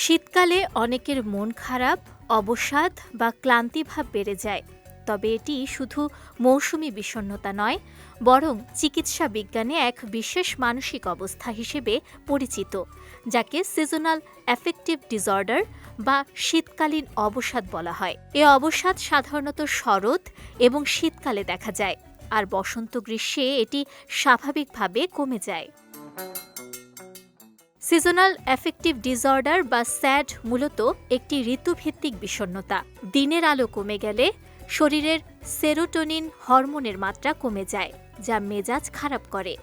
শীতকালে অনেকের মন খারাপ, অবসাদ বা ক্লান্তিভাব বেড়ে যায়। তবে এটি শুধু মৌসুমি বিষণ্ণতা নয়, বরং চিকিৎসা বিজ্ঞানে এক বিশেষ মানসিক অবস্থা হিসেবে পরিচিত, যাকে সিজনাল অ্যাফেক্টিভ ডিসঅর্ডার বা শীতকালীন অবসাদ বলা হয়। এ অবসাদ সাধারণত শরৎ এবং শীতকালে দেখা যায়, আর বসন্ত গ্রীষ্মে এটি স্বাভাবিকভাবে কমে যায়। সিজনাল অ্যাফেক্টিভ ডিসঅর্ডার বা স্যাড মূলত একটি ঋতুভিত্তিক বিষণ্ণতা। দিনের আলো কমে গেলে শরীরের সেরোটোনিন হরমোনের মাত্রা কমে যায়, যা মেজাজ খারাপ করে।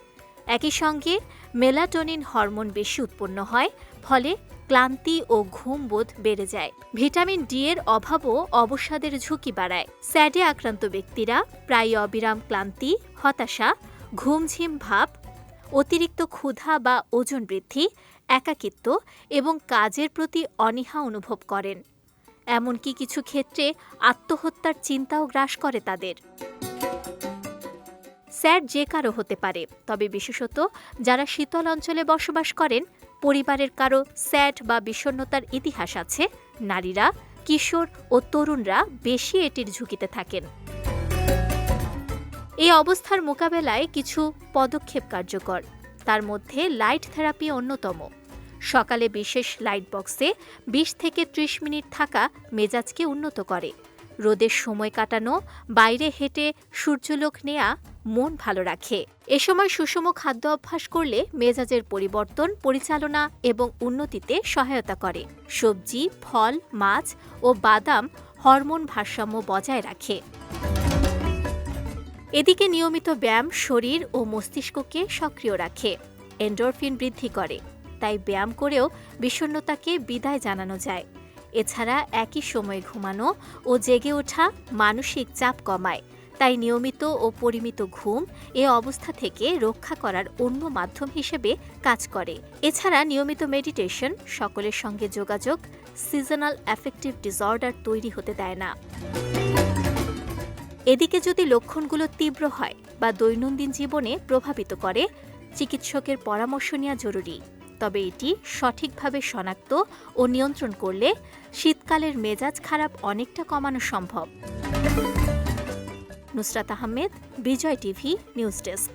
একই সঙ্গে মেলাটোনিন হরমোন বেশি উৎপন্ন হয়, ফলে ক্লান্তি ও ঘুমবোধ বেড়ে যায়। ভিটামিন ডি এর অভাবও অবসাদের ঝুঁকি বাড়ায়। স্যাডে আক্রান্ত ব্যক্তিরা প্রায় অবিরাম ক্লান্তি, হতাশা, ঘুমঝিম ভাব, অতিরিক্ত ক্ষুধা বা ওজন বৃদ্ধি, একাকিত্ব এবং কাজের প্রতি অনীহা অনুভব করেন। এমনকি কিছু ক্ষেত্রে আত্মহত্যার চিন্তাও গ্রাস করে তাদের। স্যাড যে কারো হতে পারে, তবে বিশেষত যারা শীতল অঞ্চলে বসবাস করেন, পরিবারের কারো স্যাড বা বিষণ্ণতার ইতিহাস আছে, নারীরা, কিশোর ও তরুণরা বেশি এটির ঝুঁকিতে থাকেন। এই অবস্থার মোকাবেলায় কিছু পদক্ষেপ কার্যকর। তার মধ্যে লাইট থেরাপি অন্যতম। সকালে বিশেষ লাইট বক্সে ২০ থেকে ৩০ মিনিট থাকা মেজাজকে উন্নত করে। রোদের সময় কাটানো, বাইরে হেঁটে সূর্যালোক নেয়া মন ভালো রাখে। এ সময় সুষম খাদ্য অভ্যাস করলে মেজাজের পরিবর্তন, পরিচালনা এবং উন্নতিতে সহায়তা করে। সবজি, ফল, মাছ ও বাদাম হরমোন ভারসাম্য বজায় রাখে। এদিকে নিয়মিত ব্যায়াম শরীর ও মস্তিষ্ককে সক্রিয় রাখে, এন্ডোরফিন বৃদ্ধি করে। তাই ব্যায়াম করেও বিষণ্ণতাকে বিদায় জানানো যায়। এছাড়া একই সময়ে ঘুমানো ও জেগে ওঠা মানসিক চাপ কমায়। তাই নিয়মিত ও পরিমিত ঘুম এ অবস্থা থেকে রক্ষা করার অন্য মাধ্যম হিসেবে কাজ করে। এছাড়া নিয়মিত মেডিটেশন, সকলের সঙ্গে যোগাযোগ সিজনাল অ্যাফেক্টিভ ডিসঅর্ডার তৈরি হতে দেয় না। এদিকে যদি লক্ষণগুলো তীব্র হয় বা দৈনন্দিন জীবনে প্রভাবিত করে, চিকিৎসকের পরামর্শ নেওয়া জরুরি। তবে এটি সঠিকভাবে শনাক্ত ও নিয়ন্ত্রণ করলে শীতকালের মেজাজ খারাপ অনেকটা কমানো সম্ভব। নুসরাত আহমেদ, বিজয় টিভি, নিউজ ডেস্ক।